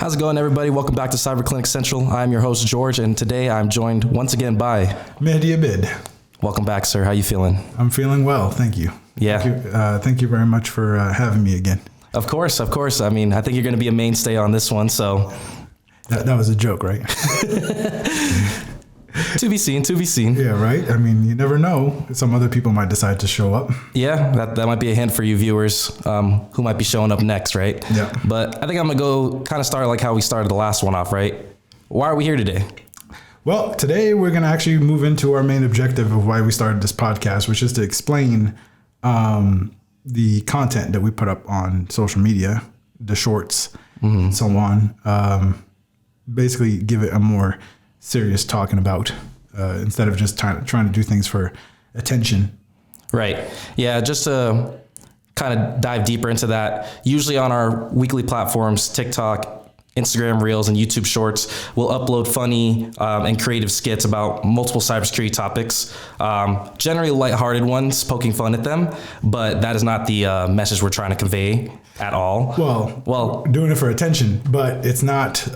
How's it going, everybody? Welcome back to Cyber Clinic Central. I'm your host, George, and today I'm joined once again by Mehdi. Welcome back, sir. How you feeling? I'm feeling well, thank you. Yeah. Thank you very much for having me again. Of course. I mean, I think you're going to be a mainstay on this one, so. That was a joke, right? To be seen. Yeah, right? I mean, you never know. Some other people might decide to show up. Yeah, that might be a hint for you viewers who might be showing up next, right? Yeah. But I think I'm going to go kind of start like how we started the last one off, right? Why are we here today? Well, today we're going to actually move into our main objective of why we started this podcast, which is to explain the content that we put up on social media, the shorts, and so on. Basically give it a more serious talking about instead of just trying to do things for attention. Right. Yeah, just to kind of dive deeper into that, usually on our weekly platforms, TikTok, Instagram Reels, and YouTube Shorts, we'll upload funny and creative skits about multiple cybersecurity topics, generally lighthearted ones, poking fun at them, but that is not the message we're trying to convey at all. Well, doing it for attention, but it's not...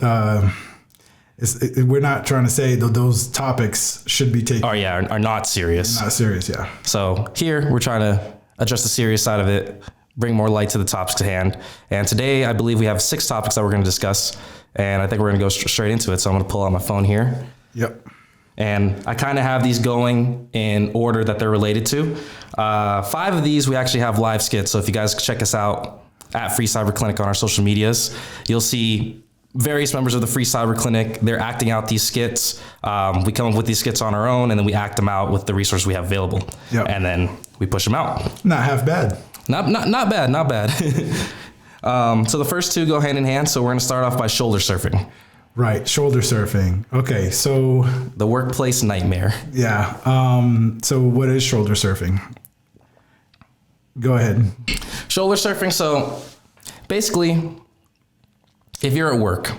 we're not trying to say that those topics should be taken. Oh yeah, are not serious. Not serious, yeah. So here we're trying to address the serious side of it, bring more light to the topics at hand. And today I believe we have 6 topics that we're going to discuss, and I think we're going to go straight into it. So I'm going to pull out my phone here. Yep. And I kind of have these going in order that they're related to. 5 of these we actually have live skits. So if you guys check us out at Free Cyber Clinic on our social medias, you'll see various members of the Free Cyber Clinic. They're acting out these skits. We come up with these skits on our own, and then we act them out with the resources we have available. Yep. And then we push them out. Not half bad. Not bad. So the first 2 go hand in hand. So we're going to start off by shoulder surfing. Right, shoulder surfing. Okay, so the workplace nightmare. Yeah. So what is shoulder surfing? Go ahead. Shoulder surfing. So basically, if you're at work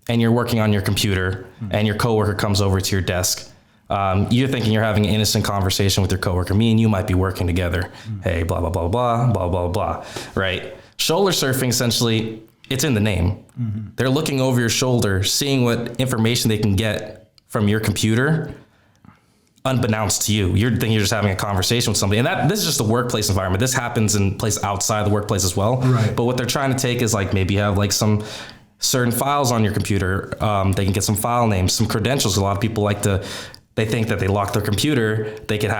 and you're working on your computer and your coworker comes over to your desk, you're thinking you're having an innocent conversation with your coworker. Me and you might be working together. Hey, blah, blah, blah, blah, blah, blah, blah, right? Shoulder surfing, essentially, it's in the name. They're looking over your shoulder, seeing what information they can get from your computer, unbeknownst to you. You're thinking you're just having a conversation with somebody. And this is just the workplace environment. This happens in places outside the workplace as well. Right. But what they're trying to take is like maybe you have like some certain files on your computer. They can get some file names, some credentials. A lot of people they think that they lock their computer. They could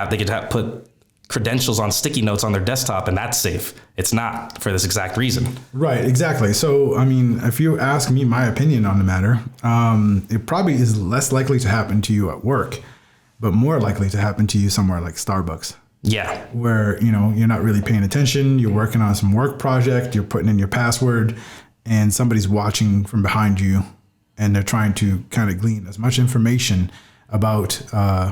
put credentials on sticky notes on their desktop, and that's safe. It's not for this exact reason. Right, exactly. So, I mean, if you ask me my opinion on the matter, it probably is less likely to happen to you at work, but more likely to happen to you somewhere like Starbucks. Yeah. Where, you're not really paying attention. You're working on some work project. You're putting in your password, and somebody's watching from behind you, and they're trying to kind of glean as much information about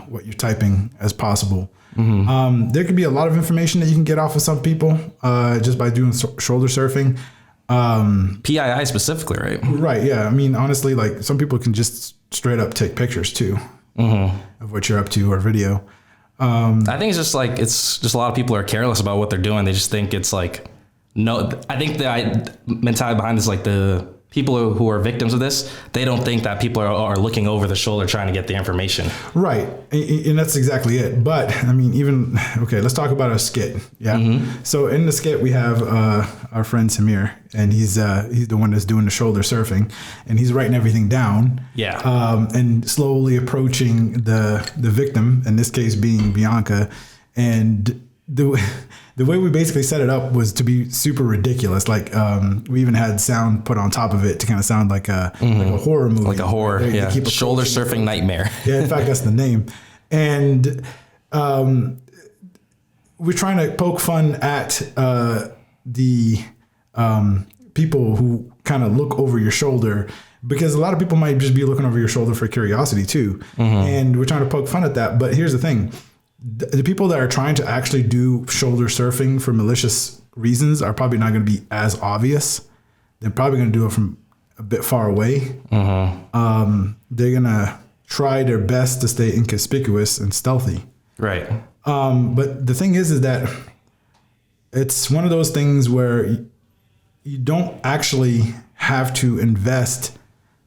what you're typing as possible. There could be a lot of information that you can get off of some people just by doing shoulder surfing. PII specifically, right? Right, yeah. I mean, honestly, like some people can just straight up take pictures too of what you're up to or video. I think it's just a lot of people are careless about what they're doing. They just think it's like, no, I think the mentality behind this, like the people who are victims of this, they don't think that people are looking over the shoulder trying to get the information. Right. And that's exactly it. But I mean, okay, let's talk about a skit. Yeah. So in the skit, we have our friend Samir, and he's the one that's doing the shoulder surfing, and he's writing everything down. Yeah. And slowly approaching the victim, in this case being Bianca. And the way we basically set it up was to be super ridiculous. Like we even had sound put on top of it to kind of sound like a horror movie. Like a horror, yeah. Shoulder surfing nightmare. Yeah, in fact, that's the name. And we're trying to poke fun at the people who kind of look over your shoulder, because a lot of people might just be looking over your shoulder for curiosity too. And we're trying to poke fun at that. But here's the thing. The people that are trying to actually do shoulder surfing for malicious reasons are probably not going to be as obvious. They're probably going to do it from a bit far away. They're going to try their best to stay inconspicuous and stealthy. Right. But the thing is that it's one of those things where you don't actually have to invest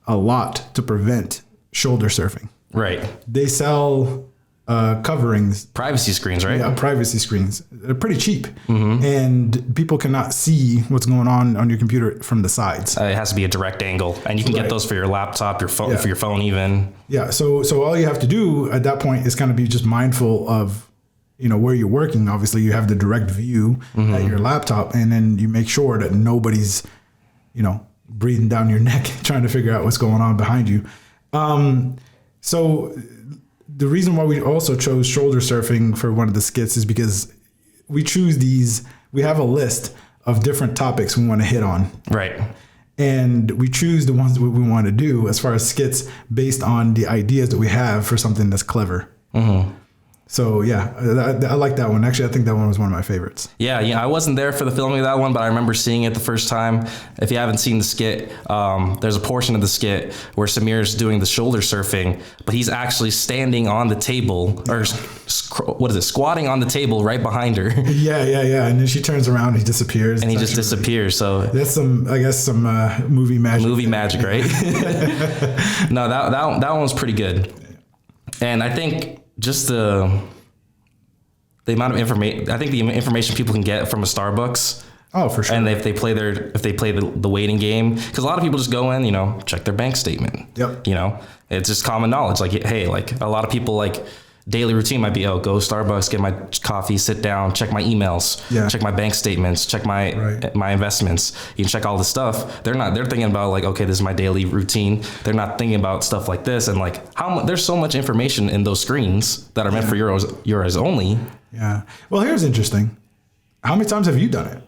a lot to prevent shoulder surfing. Right. They sell coverings, Privacy screens, right? yeah, privacy screens. They're pretty cheap, and people cannot see what's going on your computer from the sides. It has to be a direct angle, and you can get those for your laptop, your phone, Yeah. for your phone even. Yeah. So all you have to do at that point is kind of be just mindful of, where you're working. Obviously, you have the direct view at your laptop, and then you make sure that nobody's, breathing down your neck trying to figure out what's going on behind you. So the reason why we also chose shoulder surfing for one of the skits is because we have a list of different topics we want to hit on. Right. And we choose the ones that we want to do as far as skits based on the ideas that we have for something that's clever. So yeah, I like that one. Actually, I think that one was one of my favorites. Yeah, I wasn't there for the filming of that one, but I remember seeing it the first time. If you haven't seen the skit, there's a portion of the skit where Samir's doing the shoulder surfing, but he's actually standing on the table, or squatting on the table right behind her. Yeah. And then she turns around, and he disappears. And he just disappears. So that's some movie magic. Movie magic, right? No, that one was pretty good. And I think just the amount of information, I think the information people can get from a Starbucks. Oh, for sure. And if they play the waiting game, because a lot of people just go in, check their bank statement. Yep. It's just common knowledge. Like, hey, like a lot of people daily routine might be, go Starbucks, get my coffee, sit down, check my emails, check my bank statements, check my investments. You can check all the stuff. They're thinking about okay, this is my daily routine. They're not thinking about stuff like this. And there's so much information in those screens that are meant for yours only. Yeah. Well, here's interesting. How many times have you done it?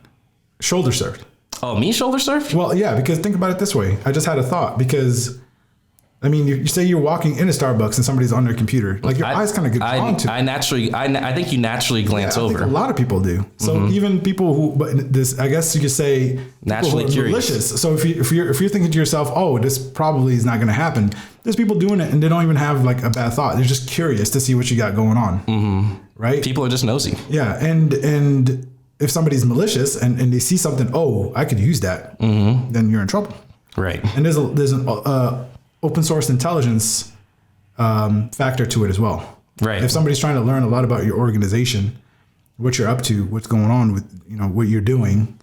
Shoulder surfed. Oh, me shoulder surfed? Well, yeah, because think about it this way. I just had a thought because, you say you're walking in a Starbucks and somebody's on their computer. Your eyes kind of get drawn to it. I think you naturally glance over. I think a lot of people do. So even people who, I guess you could say, naturally curious. Malicious. So if you're thinking to yourself, oh, this probably is not going to happen. There's people doing it and they don't even have a bad thought. They're just curious to see what you got going on. Right? People are just nosy. Yeah, and if somebody's malicious and they see something, oh, I could use that, then you're in trouble. Right. And there's an open source intelligence factor to it as well. Right. If somebody's trying to learn a lot about your organization, what you're up to, what's going on with what you're doing,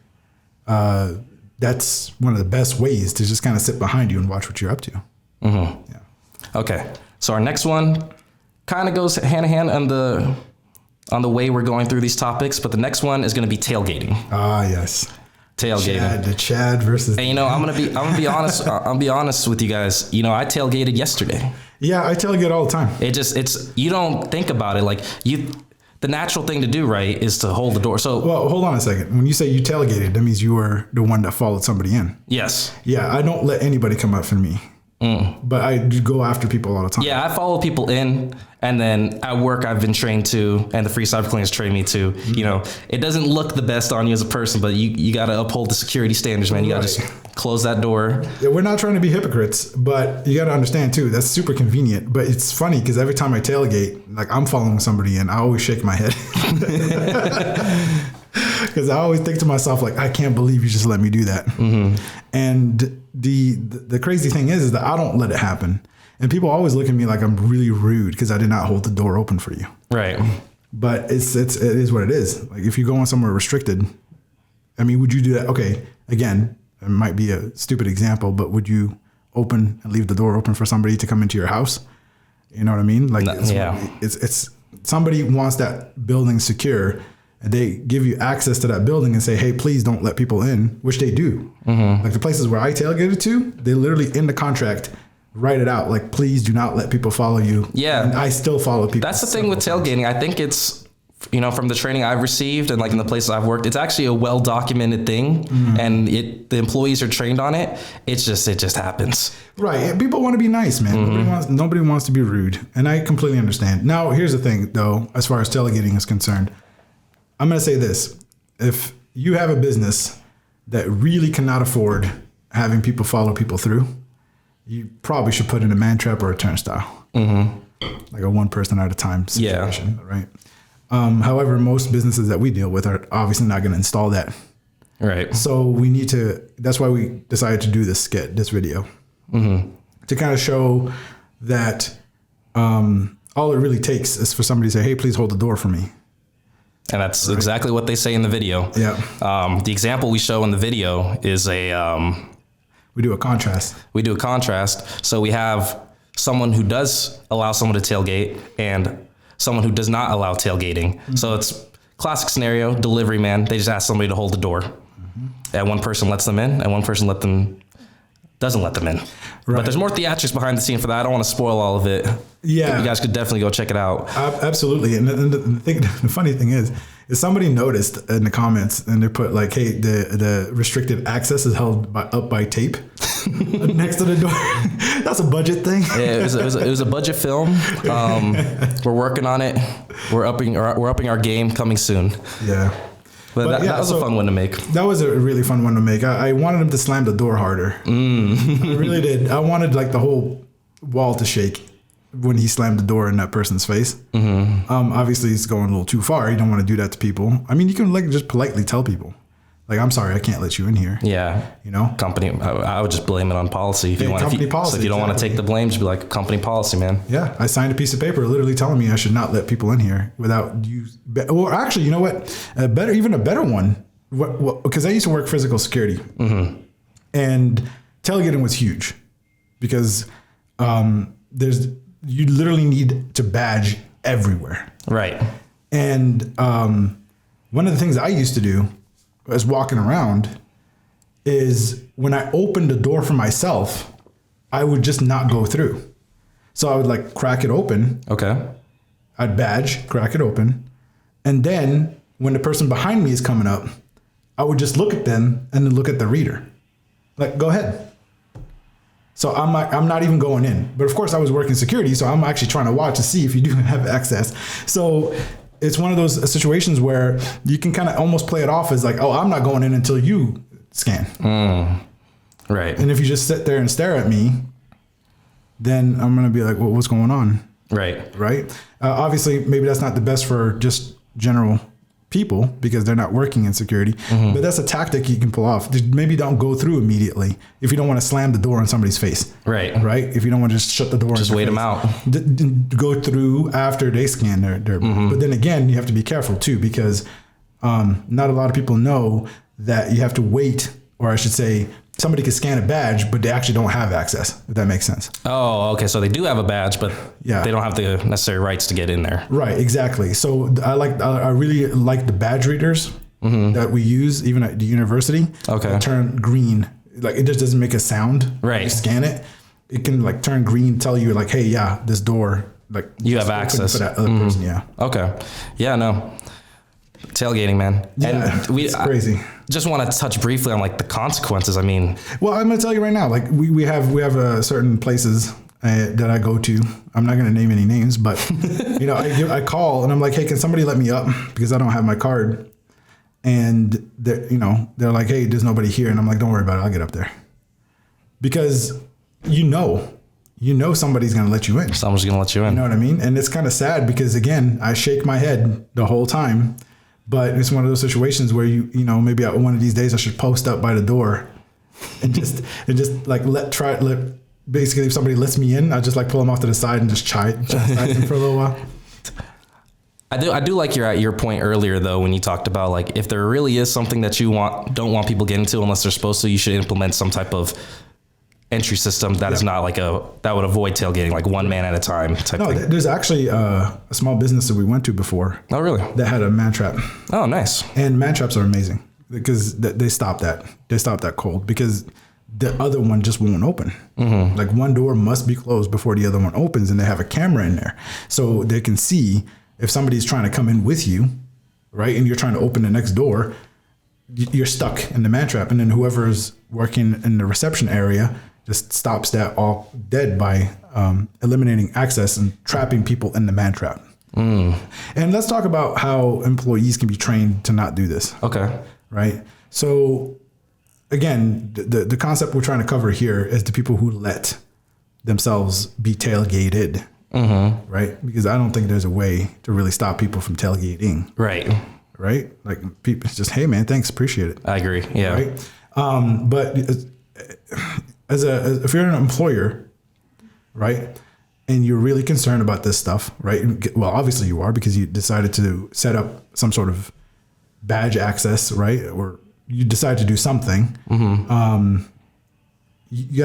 that's one of the best ways to just kind of sit behind you and watch what you're up to. Yeah. Okay. So our next one kind of goes hand in hand on the way we're going through these topics, but the next one is going to be tailgating. Ah, yes. Tailgating. The Chad versus. And I'm gonna be honest. I'll be honest with you guys. I tailgated yesterday. Yeah, I tailgate all the time. It's you don't think about it the natural thing to do, right, is to hold the door. So well, hold on a second. When you say you tailgated, that means you were the one that followed somebody in. Yes. Yeah, I don't let anybody come up for me. But I do go after people all the time. Yeah, I follow people in, and then at work I've been trained to, and the free cyber cleaners train me to. It doesn't look the best on you as a person, but you got to uphold the security standards, man. You got to just close that door. Yeah, we're not trying to be hypocrites, but you got to understand too. That's super convenient. But it's funny because every time I tailgate, I'm following somebody in, I always shake my head. Because I always think to myself, I can't believe you just let me do that. And the crazy thing is that I don't let it happen. And people always look at me like I'm really rude because I did not hold the door open for you. Right. But it is what it is. If you're going somewhere restricted, would you do that? Okay, again, it might be a stupid example, but would you open and leave the door open for somebody to come into your house? You know what I mean? It's somebody wants that building secure. And they give you access to that building and say, hey, please don't let people in, which they do. The places where I tailgated to, they literally in the contract write it out. Please do not let people follow you. Yeah. And I still follow people. That's the thing with tailgating. I think it's, from the training I've received and in the places I've worked, it's actually a well-documented thing. And the employees are trained on it. It just happens. Right. People want to be nice, man. Nobody wants to be rude. And I completely understand. Now, here's the thing, though, as far as tailgating is concerned. I'm going to say this. If you have a business that really cannot afford having people follow people through, you probably should put in a man trap or a turnstile. Like a one person at a time situation, right? However, most businesses that we deal with are obviously not going to install that. Right. So that's why we decided to do this video, to kind of show that all it really takes is for somebody to say, hey, please hold the door for me. And that's exactly what they say in the video. Yeah. The example we show in the video is we do a contrast. So we have someone who does allow someone to tailgate and someone who does not allow tailgating. So it's classic scenario, delivery man. They just ask somebody to hold the door. And one person lets them in and one person doesn't let them in. Right. But there's more theatrics behind the scene for that. I don't want to spoil all of it. Yeah. You guys could definitely go check it out. Absolutely. And the funny thing is somebody noticed in the comments and they put like, hey, the restricted access is held up by tape next to the door. That's a budget thing. Yeah, it was a budget film. We're working on it. We're upping our game, coming soon. Yeah. But that was a fun one to make. That was a really fun one to make. I wanted him to slam the door harder. I really did. I wanted like the whole wall to shake when he slammed the door in that person's face. Obviously, it's going a little too far. You don't want to do that to people. I mean, you can like just politely tell people, like, I'm sorry, I can't let you in here. Yeah. You know? Company, I would just blame it on policy. If you don't want to take the blame, just be like, company policy, man. Yeah. I signed a piece of paper literally telling me I should not let people in here without you. Or actually, you know what? Even a better one, because I used to work physical security. And tailgating was huge because you literally need to badge everywhere. Right. And one of the things I used to do as walking around is when I opened the door for myself, I would just not go through. So I would like crack it open. Okay. I'd badge, crack it open. And then when the person behind me is coming up, I would just look at them and then look at the reader. Like, go ahead. So I'm not even going in. But of course I was working security, so I'm actually trying to watch to see if you do have access. So it's one of those situations where you can kind of almost play it off as like, oh, I'm not going in until you scan. Right. And if you just sit there and stare at me, then I'm going to be like, well, what's going on? Right. Right. Obviously, maybe that's not the best for just general people because they're not working in security, but that's a tactic you can pull off. Just maybe don't go through immediately if you don't want to slam the door on somebody's face. Right. Right. If you don't want to just shut the door, just wait them out. Go through after they scan their but then again, you have to be careful too, because not a lot of people know that you have to wait, or I should say, somebody can scan a badge, but they actually don't have access, if that makes sense. Oh, okay. So they do have a badge, but they don't have the necessary rights to get in there. Right, exactly. So I really like the badge readers that we use, even at the university. Okay. That turn green. Like, it just doesn't make a sound. Right. When you scan it, it can like turn green, tell you like, hey, yeah, this door, like you have access for that other person. Yeah. Okay. Yeah, no. Tailgating, man. Yeah, and it's crazy. Just want to touch briefly on like the consequences. I mean, well, I'm going to tell you right now, like we have certain places that I go to. I'm not going to name any names, but you know, I call and I'm like, hey, can somebody let me up because I don't have my card? And they're like, hey, there's nobody here. And I'm like, don't worry about it. I'll get up there. Because you know somebody's going to let you in. Someone's going to let you in. You know what I mean? And it's kind of sad because, again, I shake my head the whole time. But it's one of those situations where you know, maybe one of these days I should post up by the door and just like basically if somebody lets me in, I just like pull them off to the side and just chide them for a little while. I do like your point earlier though, when you talked about like, if there really is something that you don't want people getting to unless they're supposed to, you should implement some type of entry system that is not like that would avoid tailgating, like one man at a time type thing. There's actually a small business that we went to before. Oh, really? That had a man trap. Oh, nice. And man traps are amazing because they stop that. They stop that cold because the other one just won't open. Like one door must be closed before the other one opens, and they have a camera in there so they can see if somebody's trying to come in with you, right? And you're trying to open the next door, you're stuck in the man trap, and then whoever is working in the reception area just stops that all dead by eliminating access and trapping people in the man trap. And let's talk about how employees can be trained to not do this. Okay. Right. So again, the concept we're trying to cover here is the people who let themselves be tailgated. Right. Because I don't think there's a way to really stop people from tailgating. Right. right? Like people it's just, hey man, thanks, appreciate it. I agree. Yeah. Right. But if you're an employer, right, and you're really concerned about this stuff, right? Well, obviously you are, because you decided to set up some sort of badge access, right? Or you decide to do something. You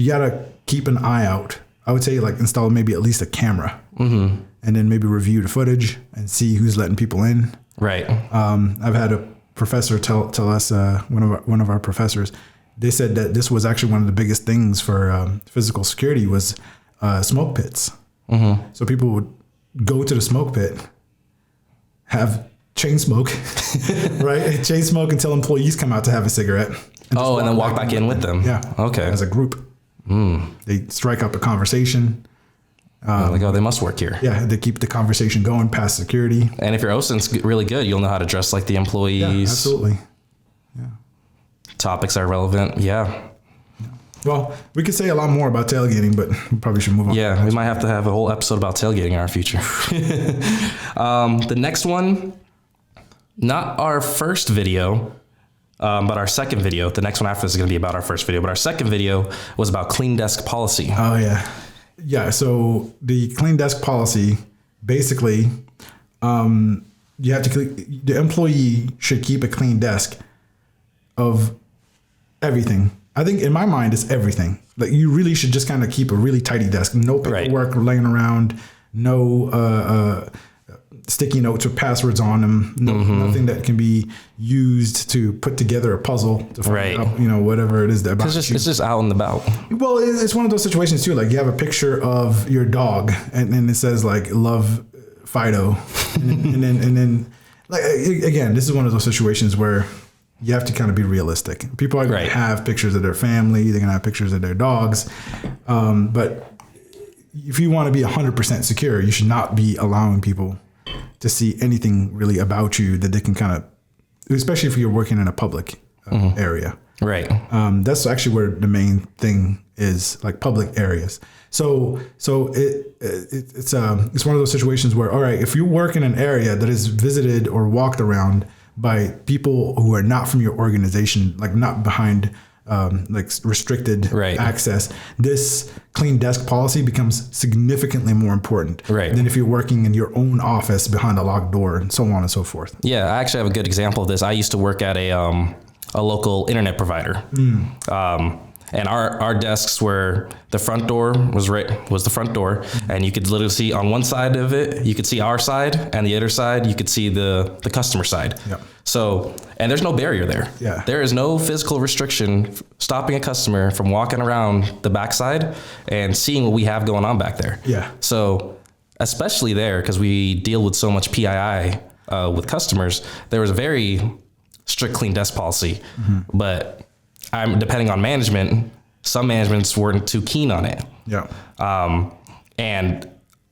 gotta keep an eye out. I would say like install maybe at least a camera, and then maybe review the footage and see who's letting people in. Right. I've had a professor tell us, one of our professors, they said that this was actually one of the biggest things for physical security was smoke pits. So people would go to the smoke pit, have chain smoke, right? Chain smoke until employees come out to have a cigarette. And then walk back in with them. Yeah. Okay. As a group. They strike up a conversation. Like, oh, they must work here. Yeah, they keep the conversation going past security. And if your OSINT's really good, you'll know how to dress like the employees. Yeah, absolutely. Yeah. Topics are relevant. Yeah. Well, we could say a lot more about tailgating, but we probably should move on. Yeah, we might have to have a whole episode about tailgating in our future. The next one, not our first video, but our second video. The next one after this is going to be about our first video, but our second video was about clean desk policy. Oh, yeah. Yeah, so the clean desk policy, basically, you have to, the employee should keep a clean desk of everything. I think in my mind, it's everything. Like you really should just kind of keep a really tidy desk. No paperwork laying around, no sticky notes or passwords on them, nothing that can be used to put together a puzzle to find out, whatever it is that about it's just out and about. Well, it's one of those situations too. Like you have a picture of your dog and it says like love Fido. and then like, again, this is one of those situations where you have to kind of be realistic. People are going to have pictures of their family. They're going to have pictures of their dogs. But if you want to be 100% secure, you should not be allowing people to see anything really about you that they can kind of, especially if you're working in a public area. Right. That's actually where the main thing is, like public areas. So it's one of those situations where, all right, if you work in an area that is visited or walked around by people who are not from your organization, like not behind like restricted access, this clean desk policy becomes significantly more important than if you're working in your own office behind a locked door and so on and so forth. Yeah, I actually have a good example of this. I used to work at a local internet provider. And our desks were, the front door was the front door, and you could literally see on one side of it, you could see our side, and the other side, you could see the customer side. Yep. So, and there's no barrier there. Yeah. There is no physical restriction stopping a customer from walking around the backside and seeing what we have going on back there. Yeah. So, especially there, because we deal with so much PII with customers, there was a very strict clean desk policy, but depending on management, some managements weren't too keen on it. Yeah. And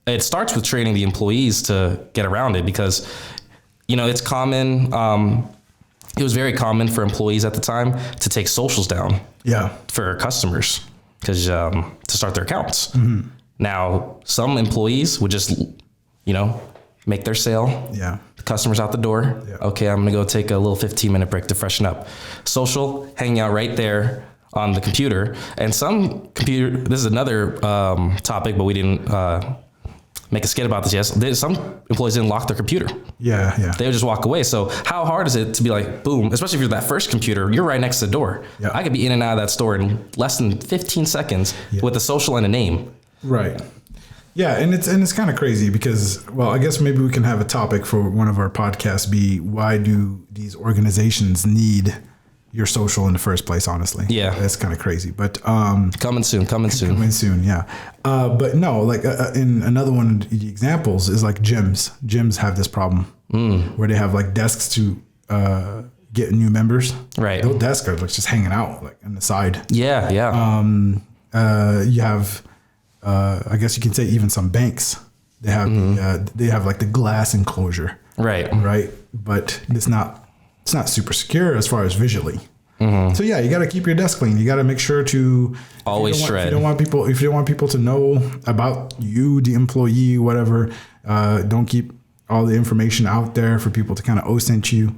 it starts with training the employees to get around it because, it's common. It was very common for employees at the time to take socials down. Yeah. For customers because to start their accounts. Now, some employees would just, make their sale. Yeah. The customer's out the door. Yeah. Okay, I'm gonna go take a little 15-minute break to freshen up. Social, hanging out right there on the computer. And some computer, this is another topic, but we didn't make a skit about this yet. Some employees didn't lock their computer. Yeah, yeah. They would just walk away. So how hard is it to be like, boom, especially if you're that first computer, you're right next to the door. Yeah. I could be in and out of that store in less than 15 seconds with a social and a name. Right. Yeah, and it's kind of crazy because, well, I guess maybe we can have a topic for one of our podcasts be why do these organizations need your social in the first place, honestly. Yeah. That's kind of crazy. But coming soon. Coming soon, yeah. But no, like in another one of the examples is like gyms. Gyms have this problem where they have like desks to get new members. Right. Those desks are like just hanging out like on the side. Yeah, yeah. You have I guess you can say even some banks, they have like the glass enclosure. Right. Right. But it's not super secure as far as visually. So yeah, you got to keep your desk clean. You got to make sure to always shred. If you don't want people to know about you, the employee, whatever, don't keep all the information out there for people to kind of OSINT you.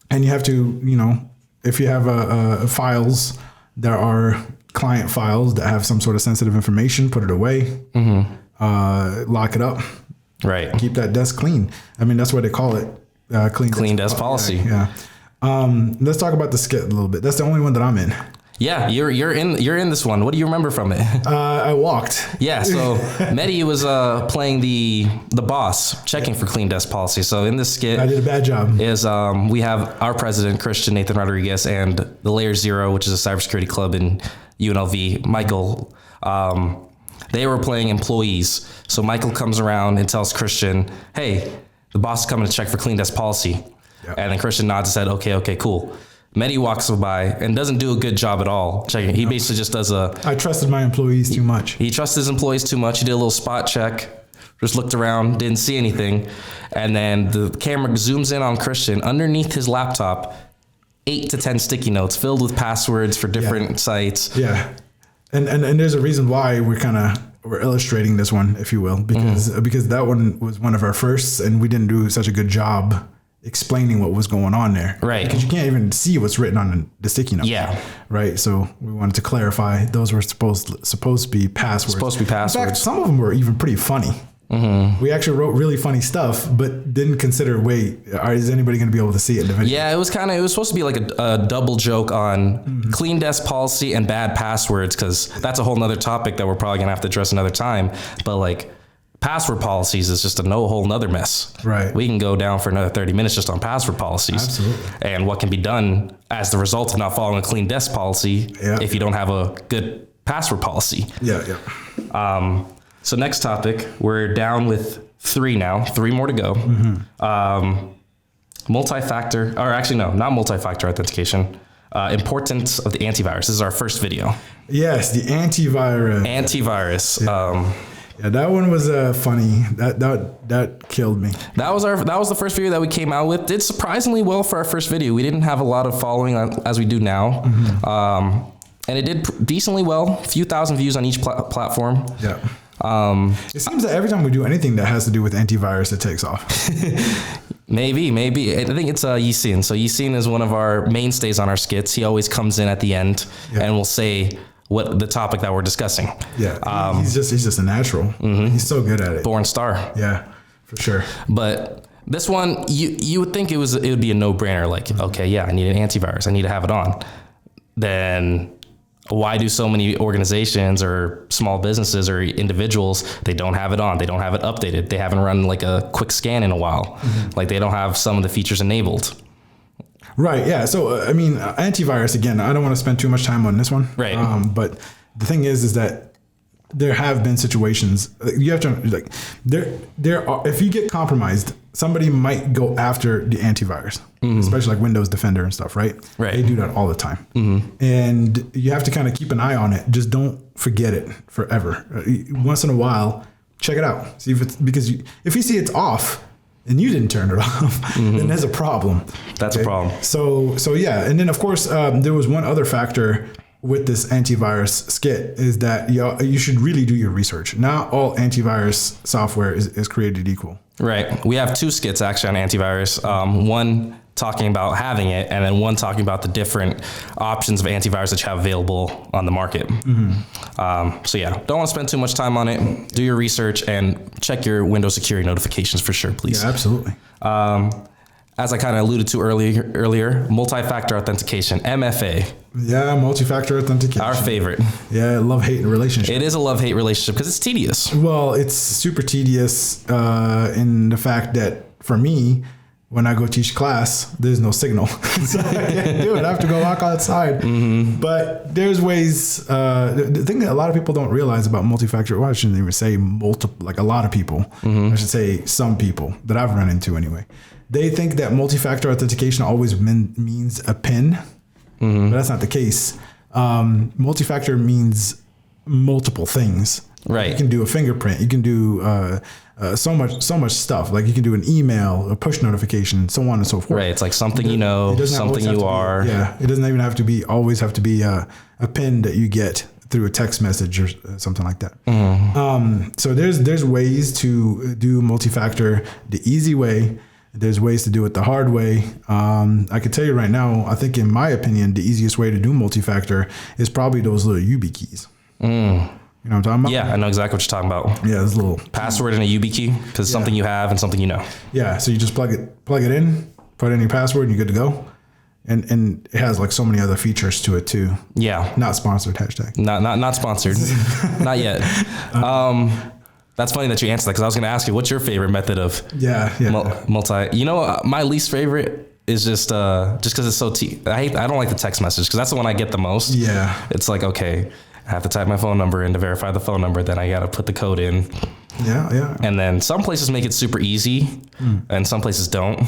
And you have to, you know, if you have files, there are client files that have some sort of sensitive information, put it away, lock it up. Right. Keep that desk clean. I mean, that's what they call it. Clean desk policy. Yeah. Let's talk about the skit a little bit. That's the only one that I'm in. Yeah, you're in this one. What do you remember from it? I walked. Yeah, so Mehdi was playing the boss, checking for clean desk policy. So in this skit, I did a bad job. Is we have our president, Christian Nathan Rodriguez, and the Layer Zero, which is a cybersecurity club in UNLV, Michael. They were playing employees. So Michael comes around and tells Christian, "Hey, the boss is coming to check for clean desk policy." Yep. And then Christian nods and said, okay, cool. Mehdi walks by and doesn't do a good job at all checking. He basically just does I trusted my employees too much. He trusted his employees too much. He did a little spot check, just looked around, didn't see anything. And then the camera zooms in on Christian. Underneath his laptop, 8 to 10 sticky notes filled with passwords for different sites. Yeah. And there's a reason why we're illustrating this one, if you will, because that one was one of our firsts and we didn't do such a good job explaining what was going on there. Right. Because you can't even see what's written on the sticky note. Yeah. Right. So we wanted to clarify those were supposed to be passwords. Supposed to be passwords. In fact, some of them were even pretty funny. We actually wrote really funny stuff, but didn't consider, is anybody going to be able to see it in the video? Yeah, it was supposed to be like a double joke on clean desk policy and bad passwords, because that's a whole nother topic that we're probably going to have to address another time. But like, password policies is just a whole nother mess. Right. We can go down for another 30 minutes just on password policies. Absolutely. And what can be done as the result of not following a clean desk policy if you don't have a good password policy. Yeah. So next topic, we're down with 3 now, 3 more to go. Multi-factor, or actually no, not multi-factor authentication. Importance of the antivirus. This is our first video. Yes, the antivirus. Yeah, that one was funny. That killed me. That was the first video that we came out with. Did surprisingly well for our first video. We didn't have a lot of following as we do now, and it did decently well. A few thousand views on each platform. Yeah. It seems that every time we do anything that has to do with antivirus, it takes off. Maybe. I think it's Yisin. So Yisin is one of our mainstays on our skits. He always comes in at the end and will say what the topic that we're discussing. Yeah, he's just a natural. He's so good at it. Born star. Yeah, for sure. But this one, you would think it would be a no-brainer. Like, okay, yeah, I need an antivirus. I need to have it on. Then why do so many organizations or small businesses or individuals, they don't have it on? They don't have it updated. They haven't run like a quick scan in a while. Like they don't have some of the features enabled. Right. Yeah. So, I mean, antivirus, again, I don't want to spend too much time on this one. Right. But the thing is that there have been situations you have to like there are, if you get compromised, somebody might go after the antivirus, especially like Windows Defender and stuff. Right. They do that all the time. And you have to kind of keep an eye on it. Just don't forget it forever. Once in a while, check it out. See if it's if you see it's off, and you didn't turn it off, then there's a problem. That's a problem. So yeah. And then of course, there was one other factor with this antivirus skit is that you should really do your research. Not all antivirus software is created equal. Right. We have 2 skits actually on antivirus. One talking about having it, and then one talking about the different options of antivirus that you have available on the market. So yeah, don't want to spend too much time on it. Do your research and check your Windows security notifications for sure, please. Yeah, absolutely. As I kind of alluded to earlier, multi-factor authentication, MFA. Yeah, multi-factor authentication. Our favorite. Yeah, love-hate relationship. It is a love-hate relationship because it's tedious. Well, it's super tedious in the fact that for me, when I go teach class, there's no signal. So I can't do it. I have to go walk outside. But there's ways. The thing that a lot of people don't realize about multi-factor, well, I shouldn't even say multiple, like a lot of people. I should say some people that I've run into anyway. They think that multi-factor authentication always means a PIN, but that's not the case. Multi-factor means multiple things. Right. You can do a fingerprint. You can do so much stuff. Like you can do an email, a push notification, so on and so forth. Right. It's like something you know, something you are. Yeah. It doesn't even always have to be a PIN that you get through a text message or something like that. So there's ways to do multi-factor the easy way. There's ways to do it the hard way. I can tell you right now, I think in my opinion, the easiest way to do multi-factor is probably those little YuBi keys. You know what I'm talking about? Yeah, I know exactly what you're talking about. Yeah, this little password and a YuBi key, because something you have and something you know. Yeah, so you just plug it in, put in your password, and you're good to go. And it has like so many other features to it too. Yeah. Not sponsored, hashtag. Not sponsored. Not yet. That's funny that you answered that, because I was going to ask you, what's your favorite method of multi? You know, my least favorite is just because it's so I don't like the text message, because that's the one I get the most. Yeah. It's like, okay, I have to type my phone number in to verify the phone number. Then I got to put the code in. Yeah. And then some places make it super easy and some places don't.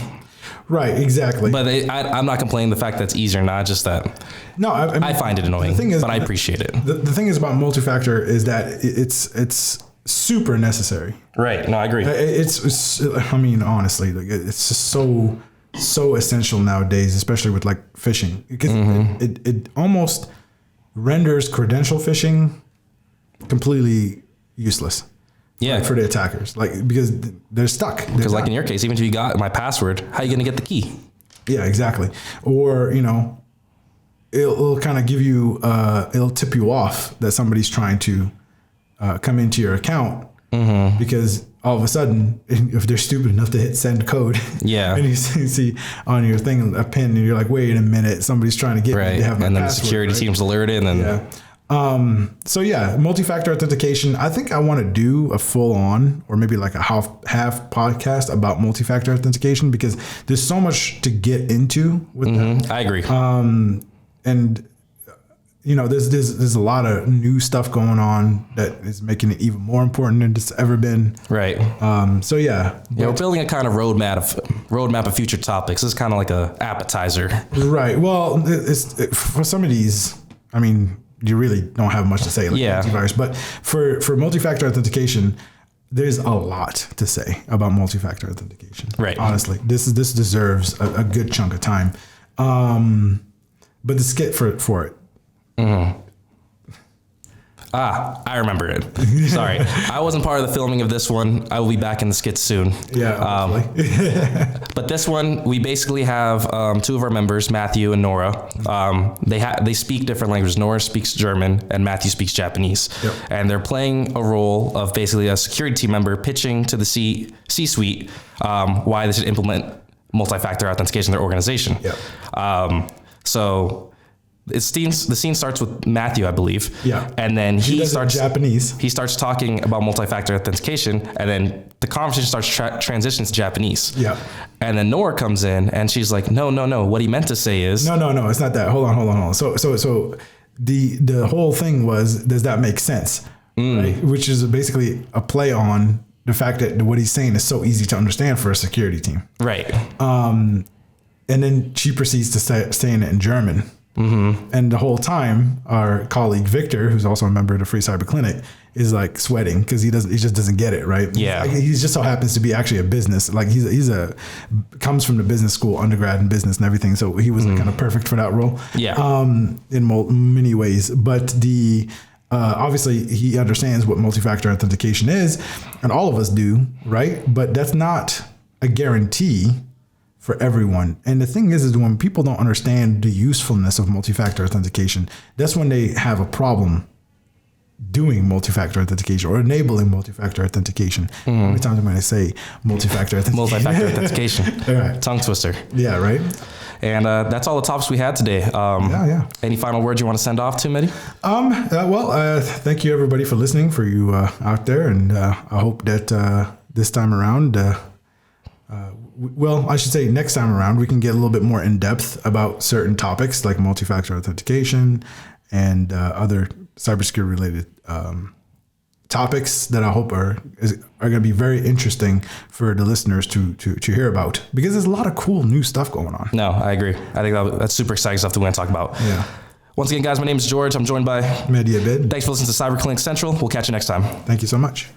Right, exactly. But I'm not complaining the fact that it's easier, not just that. No, I mean, I find it annoying, but I appreciate it. The thing is about multi-factor is that it's super necessary. Right. No, I agree. It's I mean, honestly, like it's just so essential nowadays, especially with like phishing, because it almost renders credential phishing completely useless. Yeah, like for the attackers, like because they're stuck. Because like in your case, even if you got my password, how are you going to get the key? Yeah, exactly. Or it'll kind of give you, it'll tip you off that somebody's trying to come into your account because all of a sudden, if they're stupid enough to hit send code, and you see on your thing a pin, and you're like, wait a minute, somebody's trying to get me to have my and then password, the security team's alerted, and then so yeah, multi-factor authentication. I think I want to do a full on or maybe like a half podcast about multi-factor authentication, because there's so much to get into with that. I agree. And there's a lot of new stuff going on that is making it even more important than it's ever been. Right. So yeah, we're building a kind of roadmap of future topics. This is kind of like a appetizer. Right. Well, for some of these, I mean, you really don't have much to say, like antivirus, but for multi-factor authentication, there's a lot to say about multi-factor authentication. Right. Honestly, this deserves a good chunk of time. But the skit for it. I remember it. Sorry. I wasn't part of the filming of this one. I will be back in the skit soon. Yeah. But this one, we basically have two of our members, Matthew and Nora. They speak different languages. Nora speaks German and Matthew speaks Japanese. Yep. And they're playing a role of basically a security team member pitching to the C-suite why they should implement multi-factor authentication in their organization. Yep. So the scene starts with Matthew, I believe. Yeah. And then he starts Japanese. He starts talking about multi-factor authentication, and then the conversation starts transitions to Japanese. Yeah. And then Nora comes in, and she's like, "No. What he meant to say is no. It's not that. Hold on. So the whole thing was, does that make sense? Right? Which is basically a play on the fact that what he's saying is so easy to understand for a security team. Right. And then she proceeds to saying it in German. And the whole time, our colleague Victor, who's also a member of the Free Cyber Clinic, is like sweating because he just doesn't get it, right? Yeah, he just so happens to be actually a business, like he's comes from the business school, undergrad in business and everything, so he was kind of perfect for that role. Yeah, in many ways, but obviously he understands what multi-factor authentication is, and all of us do, right? But that's not a guarantee for everyone. And the thing is when people don't understand the usefulness of multi-factor authentication, that's when they have a problem doing multi-factor authentication or enabling multi-factor authentication. How many times am I going to say multi-factor authentication? Multi-factor authentication. Right. Tongue twister. Yeah, right. And that's all the topics we had today. Any final words you want to send off to, Mehdi? Thank you everybody for listening, for you out there. And I hope that this time around, I should say next time around, we can get a little bit more in depth about certain topics like multi-factor authentication and other cybersecurity related topics that I hope are going to be very interesting for the listeners to hear about, because there's a lot of cool new stuff going on. No, I agree. I think that's super exciting stuff that we're going to talk about. Yeah. Once again, guys, my name is George. I'm joined by Mehdi. Thanks for listening to Cyber Clinic Central. We'll catch you next time. Thank you so much.